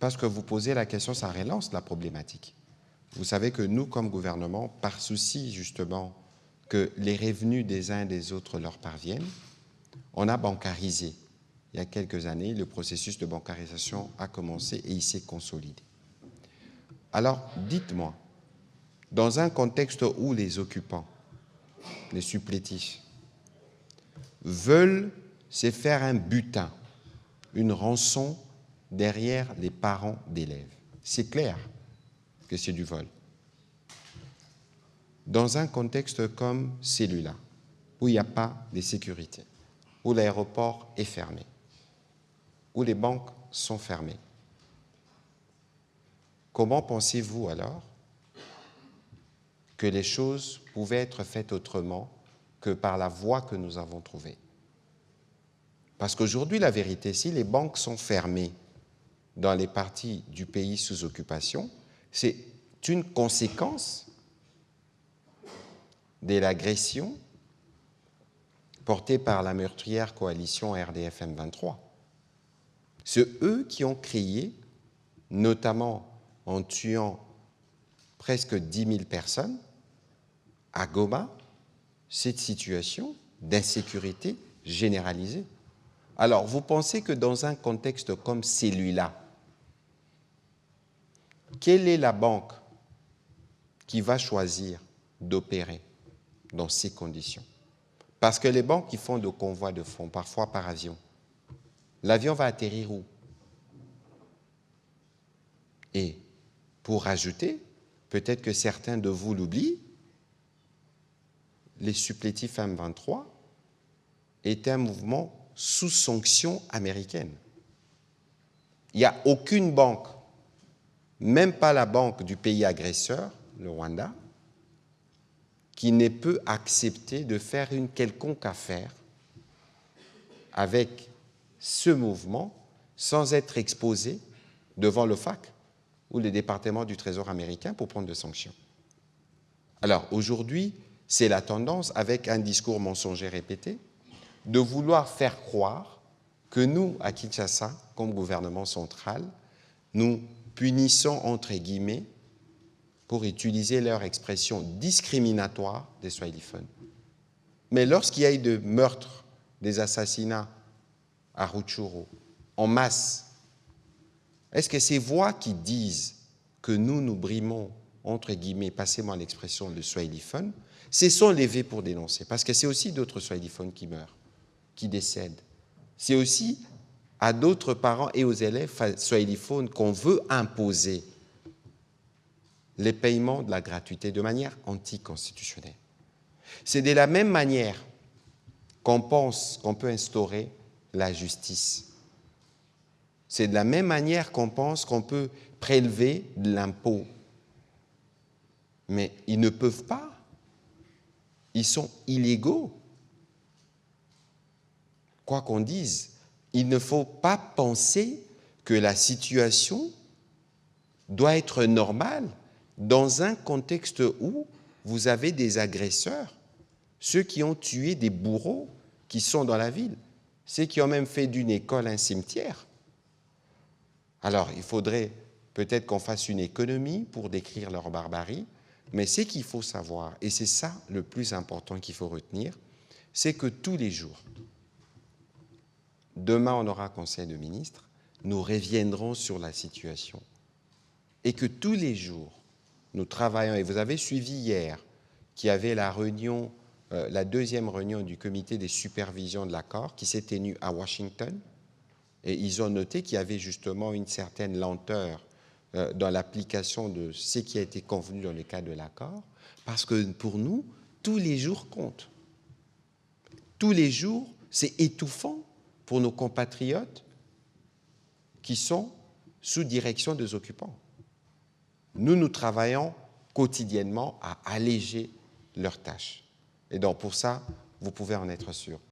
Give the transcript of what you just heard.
parce que vous posez la question, ça relance la problématique. Vous savez que nous, comme gouvernement, par souci justement que les revenus des uns et des autres leur parviennent, on a bancarisé. Il y a quelques années, le processus de bancarisation a commencé et il s'est consolidé. Alors, dites-moi, dans un contexte où les occupants, les supplétifs, veulent se faire un butin, une rançon derrière les parents d'élèves, c'est clair que c'est du vol. Dans un contexte comme celui-là, où il n'y a pas de sécurité, où l'aéroport est fermé, où les banques sont fermées, comment pensez-vous alors que les choses pouvaient être faites autrement que par la voie que nous avons trouvée? Parce qu'aujourd'hui, la vérité, si les banques sont fermées dans les parties du pays sous occupation, c'est une conséquence de l'agression portée par la meurtrière coalition RDF M23. C'est eux qui ont créé, notamment en tuant presque 10 000 personnes, à Goma, cette situation d'insécurité généralisée. Alors, vous pensez que dans un contexte comme celui-là, quelle est la banque qui va choisir d'opérer dans ces conditions? Parce que les banques qui font de convois de fonds, parfois par avion, l'avion va atterrir où? Et pour ajouter, peut-être que certains de vous l'oublient, les supplétifs M23 étaient un mouvement sous sanction américaine. Il n'y a aucune banque, même pas la banque du pays agresseur, le Rwanda, qui ne peut accepter de faire une quelconque affaire avec ce mouvement sans être exposé devant le FAC ou le département du Trésor américain pour prendre des sanctions. Alors aujourd'hui, c'est la tendance, avec un discours mensonger répété, de vouloir faire croire que nous, à Kinshasa, comme gouvernement central, nous punissons, entre guillemets, pour utiliser leur expression discriminatoire des Swahiliphones. Mais lorsqu'il y a eu des meurtres, des assassinats à Rutshuru, en masse, est-ce que ces voix qui disent que nous brimons, entre guillemets, passez-moi l'expression, le Swahiliphone, se sont levées pour dénoncer? Parce que c'est aussi d'autres Swahiliphones qui meurent, qui décèdent. C'est aussi à d'autres parents et aux élèves swahiliphones qu'on veut imposer les paiements de la gratuité de manière anticonstitutionnelle. C'est de la même manière qu'on pense qu'on peut instaurer la justice. C'est de la même manière qu'on pense qu'on peut prélever de l'impôt. Mais ils ne peuvent pas. Ils sont illégaux. Quoi qu'on dise, il ne faut pas penser que la situation doit être normale dans un contexte où vous avez des agresseurs, ceux qui ont tué des bourreaux qui sont dans la ville, ceux qui ont même fait d'une école un cimetière. Alors, il faudrait peut-être qu'on fasse une économie pour décrire leur barbarie, mais ce qu'il faut savoir, et c'est ça le plus important qu'il faut retenir, c'est que tous les jours, demain on aura conseil de ministres, nous reviendrons sur la situation, et que tous les jours, nous travaillons, et vous avez suivi hier, qu'il y avait la réunion, la deuxième réunion du comité des supervisions de l'accord qui s'est tenue à Washington, et ils ont noté qu'il y avait justement une certaine lenteur dans l'application de ce qui a été convenu dans le cadre de l'accord, parce que pour nous, tous les jours comptent. Tous les jours, c'est étouffant pour nos compatriotes qui sont sous direction des occupants. Nous travaillons quotidiennement à alléger leurs tâches. Et donc, pour ça, vous pouvez en être sûr.